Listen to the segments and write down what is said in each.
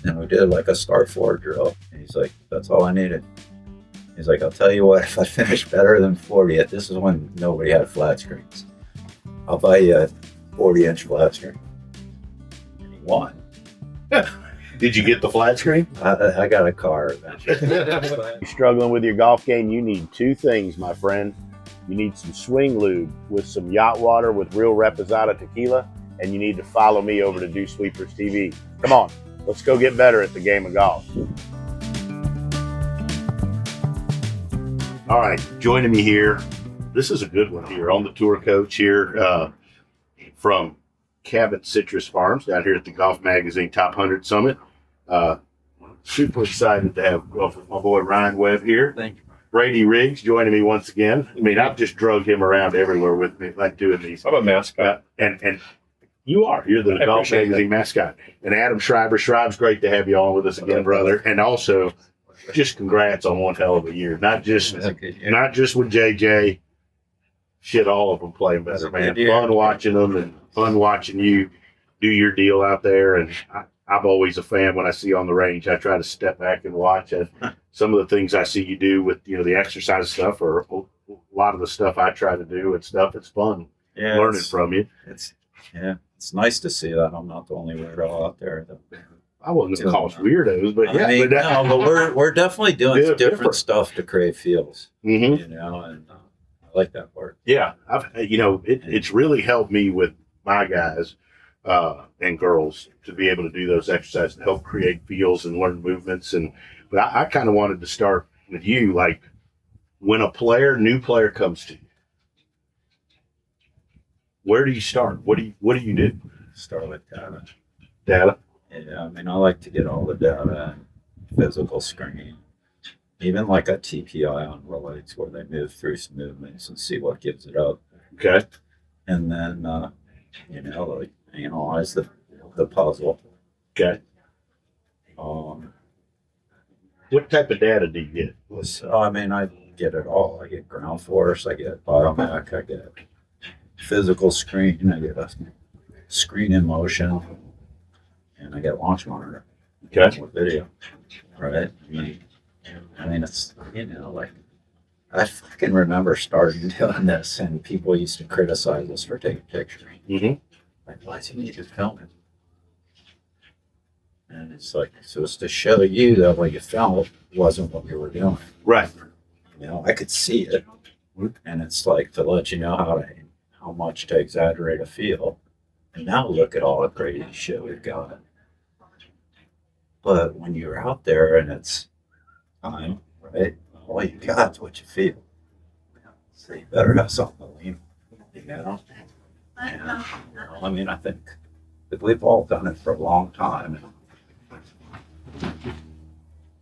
and we did like a start forward drill. And he's like, that's all I needed. He's like, I'll tell you what, if I finish better than 40, this is when nobody had flat screens. I'll buy you a 40-inch flat screen. And he won. Did you get the flat screen? I got a car eventually. You're struggling with your golf game, you need two things, my friend. You need some swing lube with some yacht water with real reposado tequila, and you need to follow me over to DewSweeper TV. Come on, let's go get better at the game of golf. All right, joining me here, this is a good one here on the tour coach here from Cabot Citrus Farms down here at the Golf Magazine Top 100 Summit. Super excited to have my boy Ryan Webb here. Thank you. Brady Riggs joining me once again. I mean, I've just drug him around everywhere with me, like doing these. I'm a mascot. And you're the Golf Magazine mascot. And Adam Schriber. Schriber's great to have you on with us again, brother. And also, just congrats on one hell of a year. Not just with JJ. Shit, all of them playing better, man. Fun watching them and fun watching you do your deal out there. And I'm always a fan when I see you on the range. I try to step back and watch it. Some of the things I see you do with, the exercise stuff, or a lot of the stuff I try to do and stuff. It's fun learning from you. It's nice to see that I'm not the only weirdo out there. I wasn't gonna call us weirdos, but but we're definitely doing different stuff to create feels. Mm-hmm. And I like that part. Yeah, it's really helped me with my guys and girls to be able to do those exercises to help create feels and learn movements. But I kind of wanted to start with you, like when a new player comes to you, where do you start? What do you do? Start with data. Data? Yeah, I mean, I like to get all the data, physical screen, even like a TPI on relays where they move through some movements and see what gives it up. Okay. And then, analyze the puzzle. Okay. What type of data do you get? So, I get it all. I get ground force, I get biomac, I get physical screen, I get a screen in motion, and I get launch monitor. Okay. With video, right? It's, I fucking remember starting doing this, and people used to criticize us for taking pictures. Mm-hmm. Like, why do you need to film it? And it's like, so it's to show you that what you felt wasn't what you were doing. Right. I could see it, and it's like to let you know how much to exaggerate a feel. And now look at all the crazy shit we've got. But when you're out there and it's time, right? All you got is what you feel. So you better have something to lean on, And, I think that we've all done it for a long time.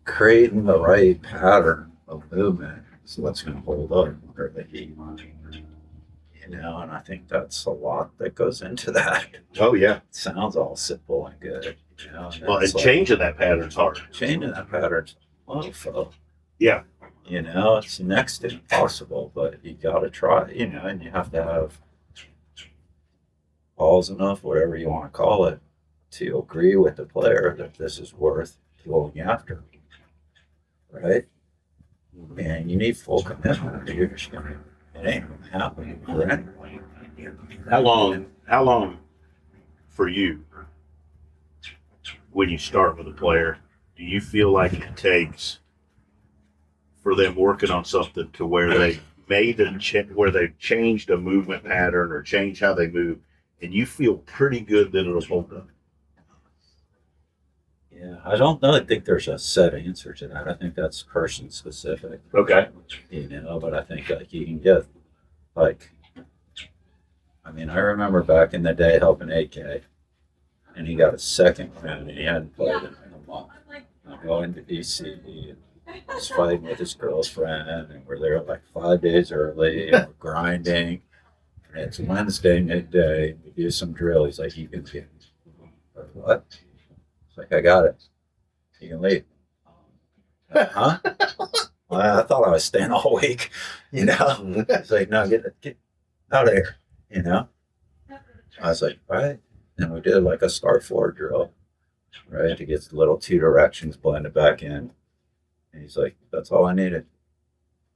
Creating the right pattern of movement is what's going to hold up under the heat. And I think that's a lot that goes into that. Oh, yeah. It sounds all simple and good. And changing that pattern's hard. Changing that pattern's wonderful. Yeah. It's next to impossible, but you got to try, and you have to have balls enough, whatever you want to call it, to agree with the player that this is worth going after. Right? And you need full commitment. You're just it ain't going to happen for anyone. How long for you, when you start with a player, do you feel like it takes for them working on something to where they where they've changed a movement pattern or changed how they move, and you feel pretty good that it'll hold up? Yeah, I don't know. I think there's a set answer to that. I think that's person specific. Okay. But I think you can get I remember back in the day helping AK, and he got a second round, and he hadn't played in a month. I'm going to DC, and he's fighting with his girlfriend, and we're there like 5 days early, and we're grinding. And it's Wednesday midday. We do some drill. He's like, "You can get what?" It's like, "I got it. You can leave." Huh? Well, I thought I was staying all week. It's like, "No, get out of here." I was like, "All right." And we did like a start forward drill. right? To get the little two directions blended back in. And he's like, that's all I needed.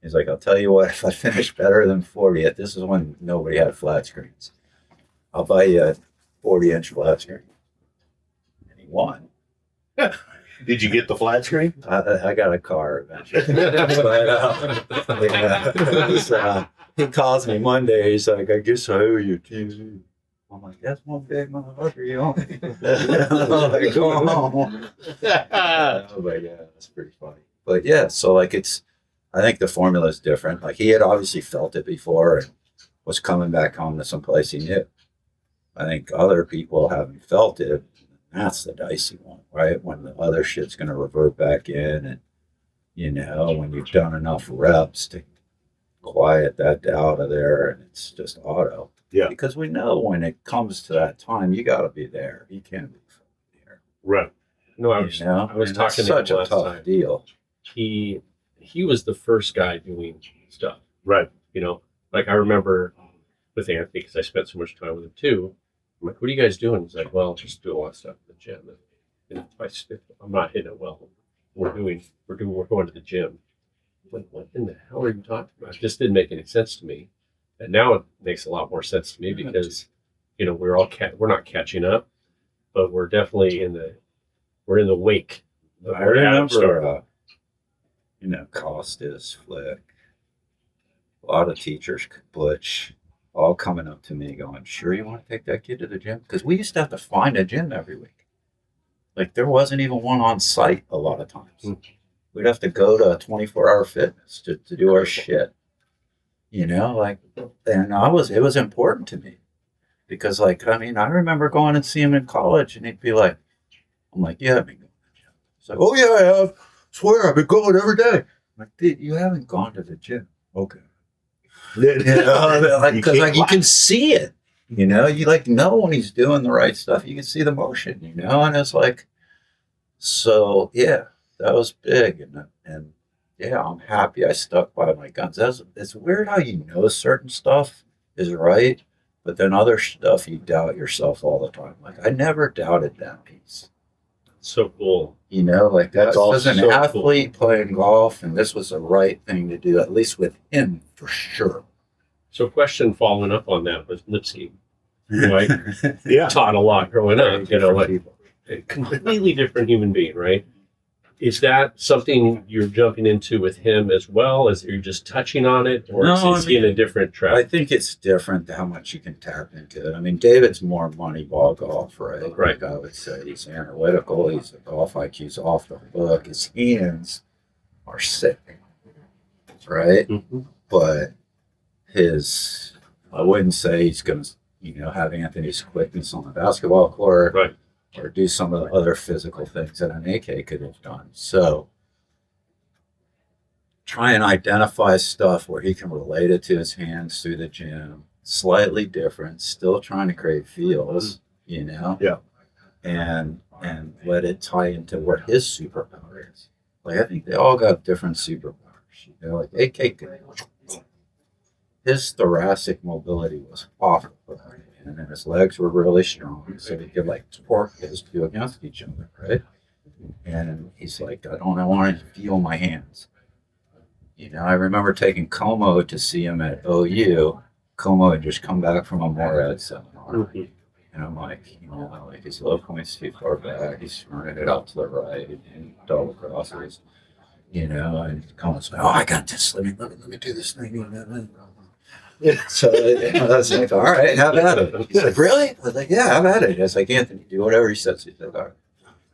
He's like, I'll tell you what, if I finish better than 40, this is when nobody had flat screens. I'll buy you a 40-inch flat screen. And he won. Did you get the flat screen? I got a car eventually. But, yeah, he calls me Monday. He's like, I guess I owe you TV. I'm like, that's one big motherfucker you owe me. I'm like, go home. But yeah, that's pretty funny. But yeah, so like I think the formula is different. Like he had obviously felt it before and was coming back home to some place he knew. I think other people haven't felt it. That's the dicey one, right? When the other shit's going to revert back in, and when you've done enough reps to quiet that doubt of there, and it's just auto. Yeah. Because we know when it comes to that time, you got to be there. You can't be there. Right. No, I was And talking to such him a last tough time. deal. He was the first guy doing stuff. Right. Like I remember with Anthony, because I spent so much time with him too. I'm like, what are you guys doing? He's like, well, just doing a lot of stuff in the gym. And if I'm not hitting it well, we're going to the gym. I'm like, what in the hell are you talking about? It just didn't make any sense to me. And now it makes a lot more sense to me because, we're not catching up, but we're definitely in the wake. I remember, Costas, Flick, a lot of teachers, Butch, all coming up to me going, sure you want to take that kid to the gym? Because we used to have to find a gym every week. Like there wasn't even one on site a lot of times. We'd have to go to 24-hour fitness to do our shit. And it was important to me because I remember going and seeing him in college and he'd be like, I'm like, yeah, I've been going to the gym. He's like, oh yeah, I have. Swear, I've been going every day. I'm like, dude, you haven't gone to the gym. Okay. Because you can see it, you know when he's doing the right stuff, you can see the motion, and it's like, so yeah, that was big, and yeah, I'm happy I stuck by my guns. It's weird how certain stuff is right, but then other stuff you doubt yourself all the time. Like I never doubted that piece. So cool. That's all as an so athlete playing golf, and this was the right thing to do, at least with him for sure. So question following up on that was Lipsky, right? Yeah. Taught a lot growing up, People. a completely different human being, right? Is that something you're jumping into with him as well? As you're just touching on it, or is he in a different track? I think it's different how much you can tap into it. I mean, David's more Moneyball golf, right? Right. Like I would say he's analytical. He's a golf IQ's off the hook. His hands are sick, right? Mm-hmm. But I wouldn't say he's going to, have Anthony's quickness on the basketball court, Right. or do some of the other physical things that an AK could have done. So try and identify stuff where he can relate it to his hands through the gym, slightly different, still trying to create feels, Yeah. and let it tie into what his superpower is. Like I think they all got different superpowers. Like AK could, his thoracic mobility was awful, and then his legs were really strong, so he could torque his two against each other, right? And he's like, I want to feel my hands. I remember taking Como to see him at OU. Como had just come back from a Morad seminar, Mm-hmm. and I'm like, his low point's too far back. He's running it out to the right and double crosses, and Como's like, oh, I got this. Let me do this thing. So I was like, all right, have at it. He's like, really? I was like, yeah, have at it. I was like, Anthony, do whatever he says. He's like, all right.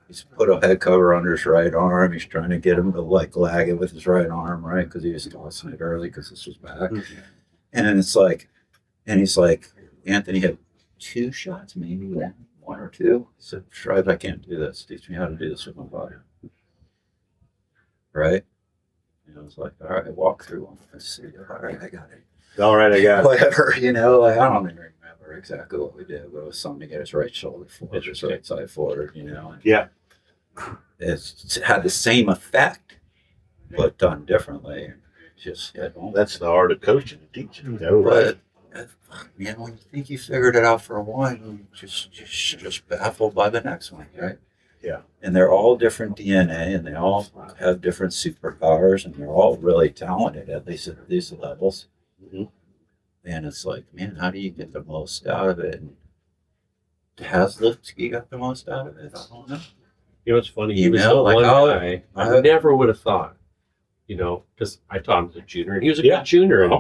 He's put a head cover under his right arm. He's trying to get him to lag it with his right arm, right? Because he was tossing it early because this was back. Mm-hmm. And he's like, Anthony had 2 shots, maybe one or two. He said, Shrive, I can't do this. Teach me how to do this with my body. Right? And I was like, all right, walk through one. Let's see. All right, I got it. All right, I got it. Whatever, I don't even remember exactly what we did, but it was something to get his right shoulder forward, his right side forward, and Yeah. It's had the same effect, but done differently. Just, That's the art of coaching and teaching. but man, when you think you figured it out for one, you just baffled by the next one, right? Yeah. And they're all different DNA, and they all have different superpowers, and they're all really talented, at least at these levels. Mhm. And it's like, man, how do you get the most out of it? And has Lipsky got the most out of it? I don't know. You know, it's funny. He You was know, the like, one oh, guy I never would have thought, you know, because I taught him as a junior, and he was a Yeah. good junior. And,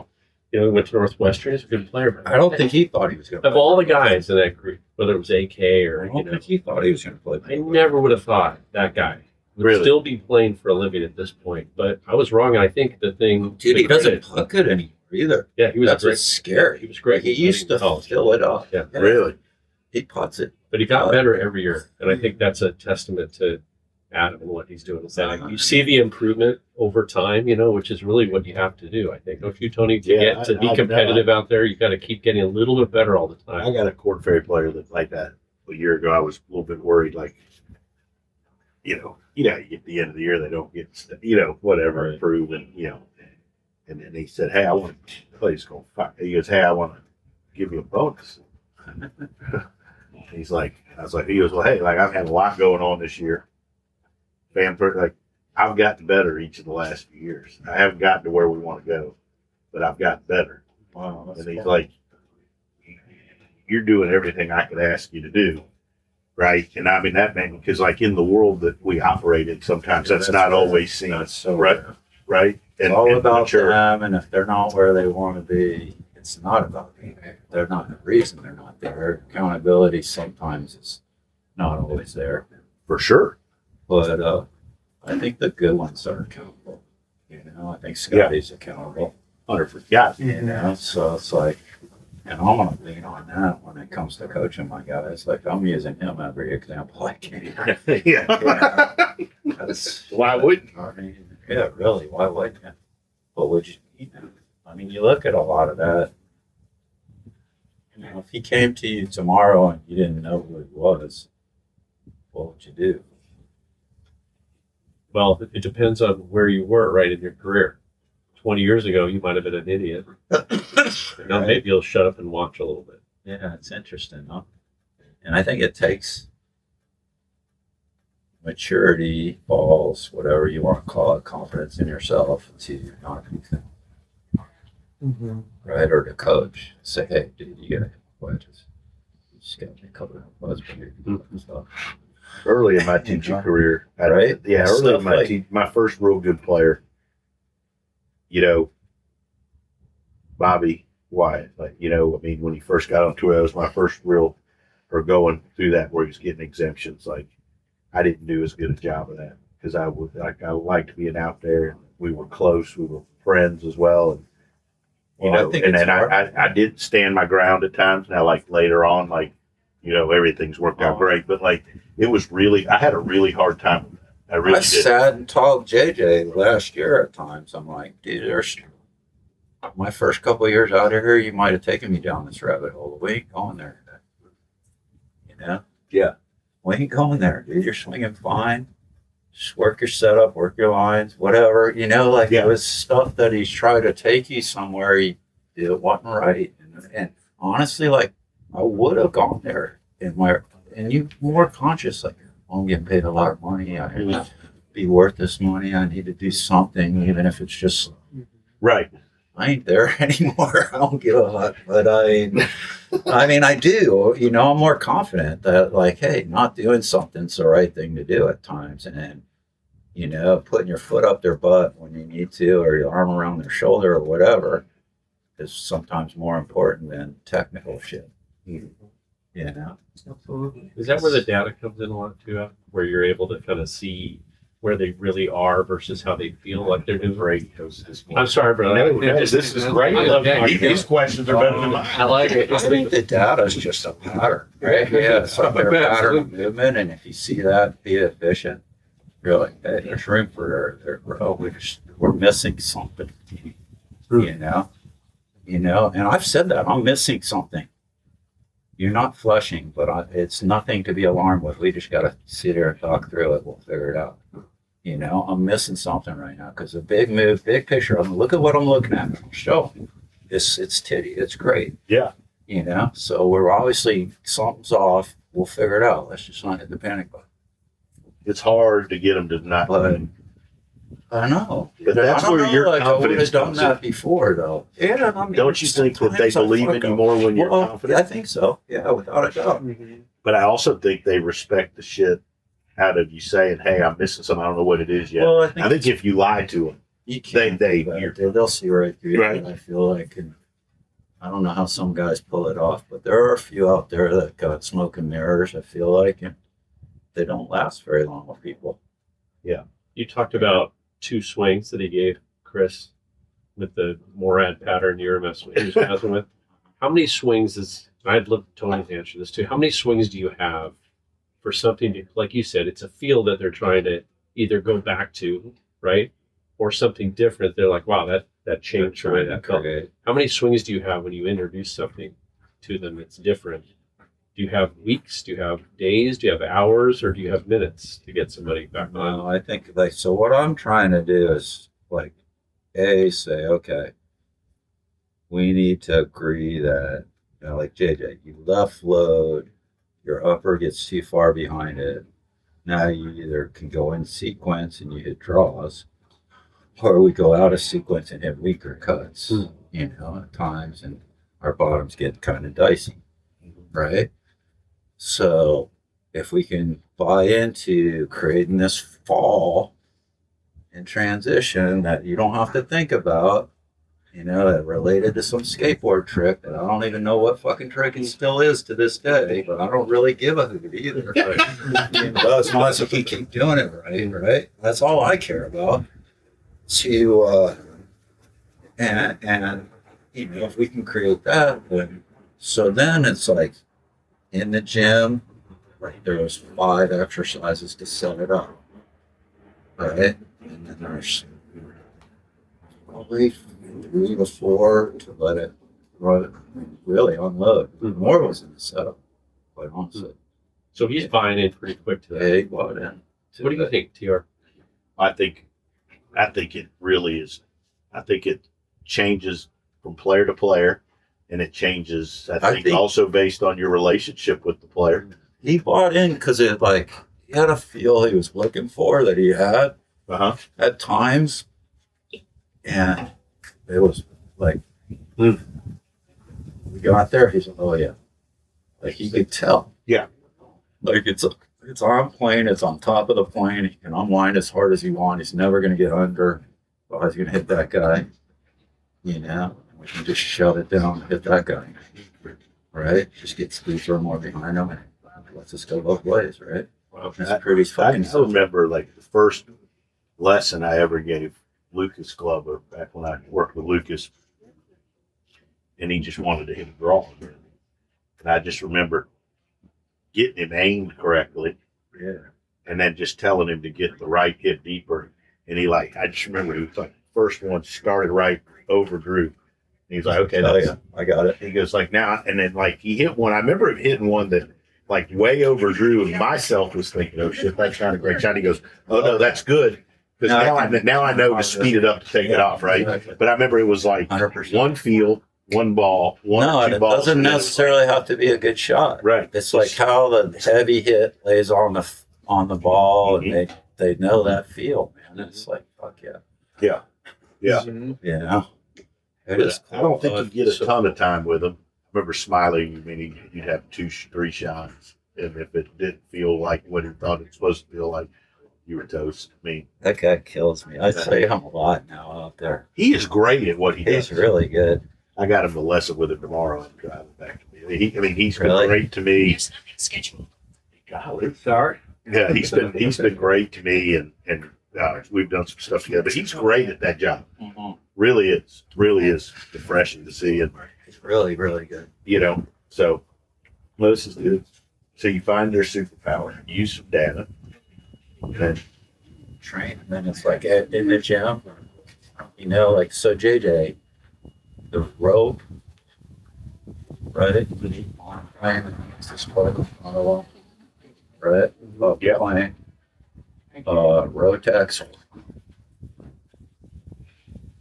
you know, he went to Northwestern. He's a good player. But I don't think he thought he was going to. of all the guys in that group, whether it was AK or, I you don't know, think he thought he was going to play. I never would have thought that guy would Really? still be playing for a living at this point. But I was wrong, and I think the thing, Dude, the he doesn't credit- puck it anymore either. Yeah, he was That's great. what's scary. He was great. He used to Oh, fill it up. Yeah. Really? He puts it. But he got better every year, and I think that's a testament to Adam and what he's doing. Is that you see the improvement over time, you know, which is really what you have to do. I think. Don't you, Tony? To Yeah, get to I be know. competitive out there, you got to keep getting a little bit better all the time. I got a Corn Ferry player that like that a year ago. I was a little bit worried, like, you get to the end of the year, they don't get, whatever, Right. improve, and and then he said, "Hey, I want to play this going fuck." He goes, "Hey, I want to give you a bonus." He's like, he goes, "Well, hey, like I've had a lot going on this year. Like I've gotten better each of the last few years. I haven't gotten to where we want to go, but I've gotten better." Wow. That's And he's cool. like, "You're doing everything I could ask you to do." Right. And I mean, that meant because, like, in the world that we operate in, sometimes that's not rare. always seen. That's so right. rare. Right. It's all about mature. them, and if they're not where they want to be, it's not about being there. They're not the reason they're not there. Accountability sometimes is not always there. For sure. But I think the good ones are accountable. I think Scotty's accountable. 100%. Yeah. So it's like, and I'm gonna lean on that when it comes to coaching my guys. Like I'm using him every example I can. Yeah. That's, Why wouldn't? I mean, yeah, really. Why wouldn't you? What would you? I mean, you look at a lot of that. If he came to you tomorrow and you didn't know who he was, what would you do? Well, it depends on where you were, right, in your career. 20 years ago, you might have been an idiot. Now Right. maybe you'll shut up and watch a little bit. Yeah, it's interesting, huh? And I think it takes maturity, balls, whatever you want to call it, confidence in yourself to not do that. Right? Or to coach. Say, hey, dude, you gotta wedges. You just gotta make a couple of wedges for you and stuff. Early in my teaching career, Right? Yeah. Early Stuff in my like- my first real good player, Bobby Wyatt. Like, I mean, when he first got on tour, that was my first real, or going through that where he was getting exemptions. Like, I didn't do as good a job of that because I liked being out there. We were close. We were friends as well. And, Well, I think and it's then hard. I did stand my ground at times. Now, like later on, like, everything's worked out Oh. great, but like, it was really, I had a really hard time with that. I really I did. sat and talked JJ last year at times. I'm like, dude, there's my first couple of years out here, you might have taken me down this rabbit hole. We ain't going there. Yeah. We ain't going there, dude. You're swinging fine. Just work your setup, work your lines, whatever. Yeah. It was stuff that he's tried to take you somewhere. It wasn't right. And honestly, like, I would have gone there and you more conscious, like, I'm getting paid a lot of money. I need to be worth this money. I need to do something, even if it's just, Right. I ain't there anymore. I don't give a fuck. But I do, I'm more confident that, like, hey, not doing something's the right thing to do at times. And then, putting your foot up their butt when you need to, or your arm around their shoulder or whatever is sometimes more important than technical shit. Absolutely. Is that where the data comes in a lot too, Al? Where you're able to kind of see where they really are versus how they feel like they're doing? Great. I'm sorry, brother. This is great. I love talking These questions are better than mine. I like it. I think the data is just a pattern, right? Yeah, it's like their pattern of movement, and if you see that, be efficient. You're like, hey, there's room for their growth. We're missing something, And I've said that I'm missing something. You're not flushing, but it's nothing to be alarmed with. We just got to sit here and talk through it. We'll figure it out. I'm missing something right now because the big move, big picture. Look at what I'm looking at. I'm showing. It's titty. It's great. Yeah. So we're obviously something's off. We'll figure it out. Let's just not hit the panic button. it's hard to get them to not. But I know. But that's I don't where know, your like, I would confidence have done comes that in. before, though. Yeah, I mean, Don't you think that they sometimes I believe in fuck you up. more when you're Well, confident? I think so. Yeah, without a doubt. But I also think they respect the shit out of you saying, "Hey, I'm missing something. I don't know what it is yet." Well, I think if you lie to them, you can't they- do that. They'll see right through you. Right. I feel like, and I don't know how some guys pull it off, but there are a few out there that got smoke and mirrors. I feel like, and they don't last very long with people. You talked about 2 swings that he gave Chris with the Morad pattern you were messing with. How many swings is, I'd love Tony to answer this too. How many swings do you have for something to, like you said, it's a feel that they're trying to either go back to, right? Or something different. They're like, wow, that changed the way that felt. How many swings do you have when you introduce something to them that's different? Do you have weeks? Do you have days? Do you have hours? Or do you have minutes to get somebody back on? No, I think like, so what I'm trying to do is like, say, okay, we need to agree that, like JJ, you left load, your upper gets too far behind it. Now you either can go in sequence and you hit draws, or we go out of sequence and hit weaker cuts, at times, and our bottoms get kind of dicey, right? So if we can buy into creating this fall in transition that you don't have to think about, that related to some skateboard trick that I don't even know what fucking trick it still is to this day, but I don't really give a hoot either. As long as we can keep doing it right? That's all I care about. And if we can create that, then it's like in the gym, there's 5 exercises to set it up, right? And then there's probably 3 to 4 to let it really unload. More was in the setup, quite honestly. So he's buying in pretty quick to that. Yeah, he bought in. What do you think, TR? I think it really is. I think it changes from player to player, and it changes. I think also based on your relationship with the player. He bought in because he had a feel he was looking for that he had at times, and it was like we got there. He's like, oh yeah, like he could tell. Yeah, like it's on plane. It's on top of the plane. He can unwind as hard as he wants. He's never going to get under. Oh, he's going to hit that guy. We can just shut it down and hit that guy. Right? Just get Scooter more behind him. Let's just go both ways, right? Wow. That's pretty fucking I remember like the first lesson I ever gave Lucas Glover back when I worked with Lucas, and he just wanted to hit a draw. And I just remember getting him aimed correctly. Yeah. And then just telling him to get the right hit deeper. And I just remember he was like, first one started right over Drew. And he's like, okay, I got it. He goes like now, and then he hit one. I remember him hitting one that way over Drew, and myself was thinking, oh shit, that's not a great shot. He goes, oh no, that's good. Because now I know to speed it up to take it off, right? But I remember it was like 100%. one field, one ball, one or two it balls. doesn't necessarily have to be a good shot. Right. It's like how the heavy hit lays on the ball, and they know that feel, man. It's like fuck yeah. Yeah. Yeah. Yeah. It is. I don't think you get a ton of time with him. I remember Smiley, you'd have 2-3 shots, and if it didn't feel like what he thought it was supposed to feel like, you were toast. That guy kills me. I say him a lot now out there. He is great at what he does. He's really good. I got him a lesson with him tomorrow. I'm driving back to me. He's been Really? great to me. There's nothing scheduled. Golly. Sorry. Yeah, he's been great to me, and we've done some stuff together. But he's great at that job. Mm-hmm. Really is refreshing to see, and He's really, really good. So well, this is good. So you find their superpower, use some data, and then Train. And then it's like in the gym, so JJ, the rope, right? On plane, it's this part on the wall, right? Up Yep. plane. Rotex,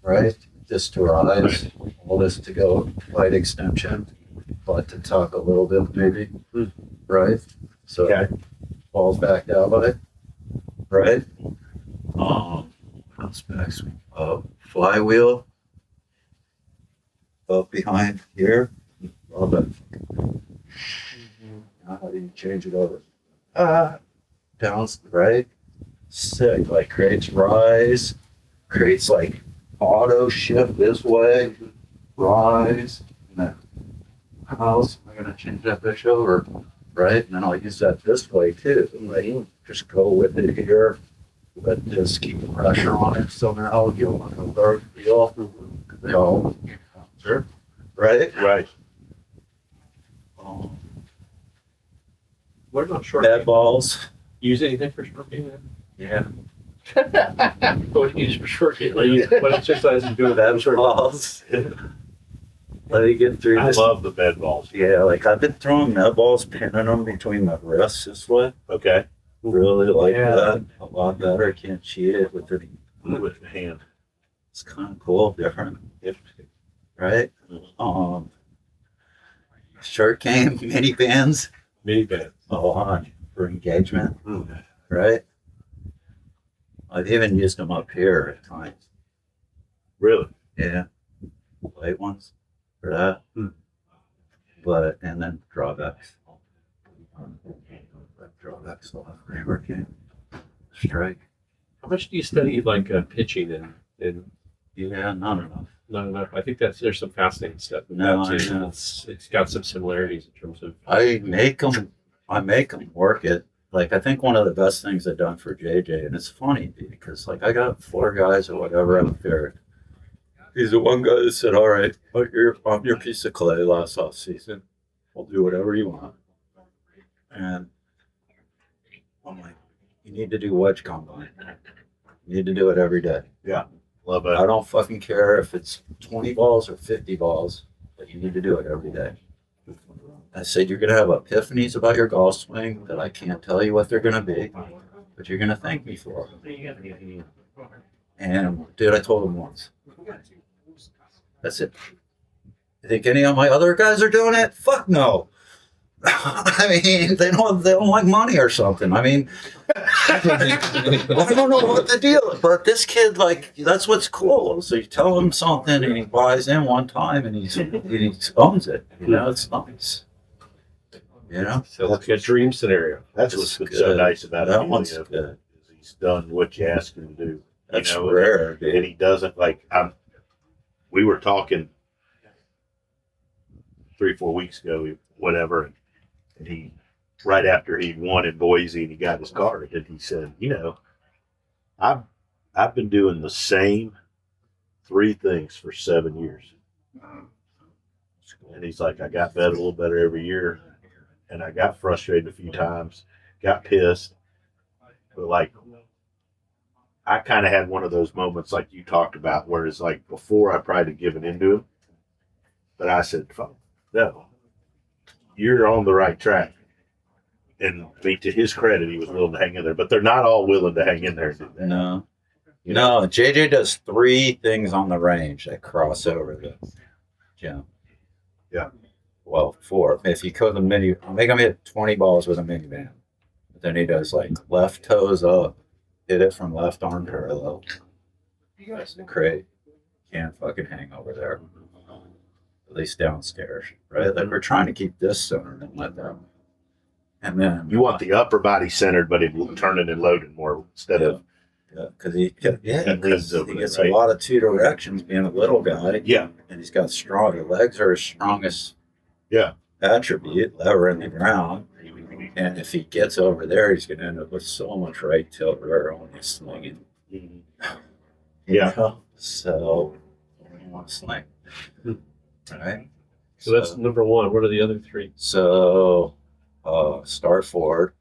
right? This to rise, all this to go light extension, but to tuck a little bit maybe, right? So Okay. falls back down by it. right? What specs? Flywheel up behind here. Love it. Now how do you change it over? Down, right? Sick. Like creates rise, creates like auto shift this way, rise, and then house. Am I gonna change that bitch over? Right? And then I'll use that this way too. Like just go with it here. But just keep pressure on it somehow. You'll want to alert feel. They all sure. Right? Right. What about short Bad game? balls. Use anything for short game? Yeah. What do you use for short game? What exercise you do with that Bad short game? balls. Let me get through I this. love the bed balls. Yeah, like I've been throwing med balls, pinning them between the wrists this way. Okay. Really like Yeah. that. A lot better. Can't cheat it with the. With the hand. It's kind of cool, different, right? Short game, mini bands. Mini band. Oh, on for engagement, Mm. right? I've even used them up here at times. Really? Yeah, light ones for that. But and then drawbacks. Drawbacks will have rework game. Strike. How much do you study like pitching and Yeah, not enough. not enough? I think there's some fascinating stuff. with No, that, I too. know. It's got some similarities in terms of I make them work it. Like I think one of the best things I've done for JJ, and it's funny because like I got 4 guys or whatever out there. He's the one guy that said, "All right, I'm your piece of clay last off season. I'll do whatever you want." And I'm like, "You need to do wedge combine. You need to do it every day. Love I it. don't fucking care if it's 20 balls or 50 balls, but you need to do it every day." I said, "You're going to have epiphanies about your golf swing that I can't tell you what they're going to be, but you're going to thank me for them." And dude, I told him once. That's it. You think any of my other guys are doing it? Fuck no. I mean, they don't like money or something. I mean, I don't know what the deal is, but this kid, like, that's what's cool. So you tell him something and he buys in one time and he owns it. You know, it's nice. You know, so it's like a dream scenario. That's It's what's been so good. nice about That Emilio, one's good. is he's done what you ask him to do. That's You know, rare, And dude. he doesn't like. We were talking 3-4 weeks ago, whatever, and he right after he won in Boise and he got his card, and he said, "You know, I've been doing the same 3 things for 7 years." And he's like, "I got better, a little better every year, and I got frustrated a few times, got pissed, but like." I kind of had one of those moments like you talked about, where it's like before I probably had given into him, but I said, "Fuck, no, you're on the right track." And I mean, to his credit, he was willing to hang in there, but they're not all willing to hang in there and do that. No. No, JJ does 3 things on the range that cross over the gym. Yeah. Well, 4. If you go the mini, I'll make him hit 20 balls with a minivan. But then he does like left toes up, hit it from left arm parallel. That's the crate. Can't fucking hang over there. At least downstairs, right? Like we're trying to keep this centered and let them. And then You want the upper body centered, but it turning and loading more instead of because he leans over gets there, right? a lot of 2 directions being a little guy. Yeah. And he's got stronger legs are his strongest Yeah. attribute, lever in the ground. And if he gets over there, he's going to end up with so much right tilt rear on his swinging. Mhm. You Yeah. know? So, you want to swing. Right? So that's number 1. What are the other 3? So, start forward.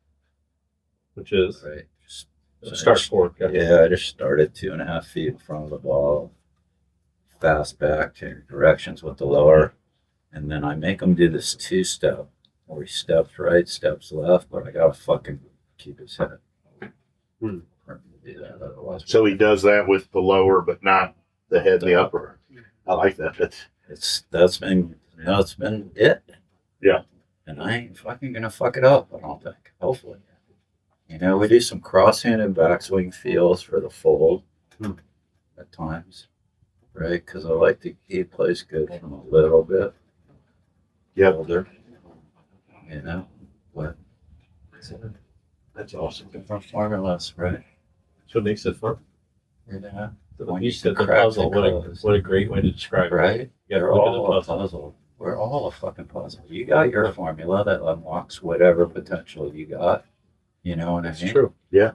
Which is Right. start forward. Yeah, I just started 2.5 feet in front of the ball. Fast back, change directions with the lower. And then I make him do this 2-step where he steps right, steps left, but I gotta fucking keep his head. For him to do that, otherwise. So he does that with the lower, but not the head and the upper. I like that. That's been it. Yeah. And I ain't fucking gonna fuck it up, I don't think. Hopefully. You know, we do some cross-handed backswing feels for the fold at times, right? Because I like to he plays good from a little bit older, you know. But That's awesome. different formulas, right? That's what makes it fun. Yeah. You said the puzzle. What a great way to describe it. Right? Yeah, They're look at all the a puzzle. puzzle. We're all a fucking puzzle. You got your formula that unlocks whatever potential you got. You know what I That's mean? true. You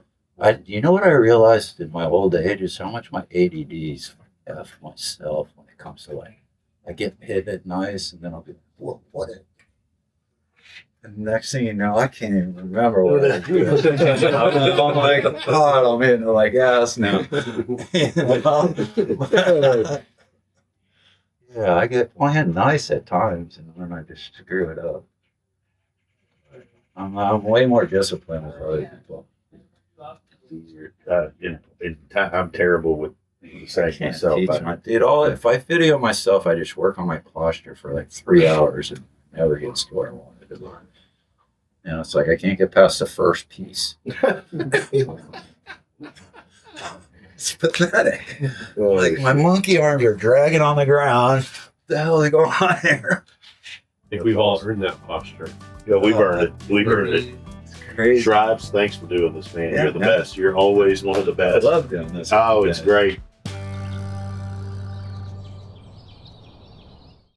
know what I realized in my old age is how much my ADDs F myself when it comes to like, I get pivot nice and then I'll be, well, what it? And next thing you know, I can't even remember what I do. I'm like, God, I'm hitting like ass now. You know? Yeah, I get playing nice at times and then I just screw it up. I'm way more disciplined with other people. I'm terrible with saying Can't myself. teach my dude. If I video myself, I just work on my posture for like 3 hours and never gets to where I wanted to be. You know, it's like I can't get past the first piece. It's pathetic. Like my monkey arms are dragging on the ground. What the hell is going on here? I think we've all earned that posture. Yeah, we've earned it. We've earned it. It's crazy. Shribes, thanks for doing this, man. Yeah, You're the no. best. You're always one of the I best. love doing this. Oh, it's great.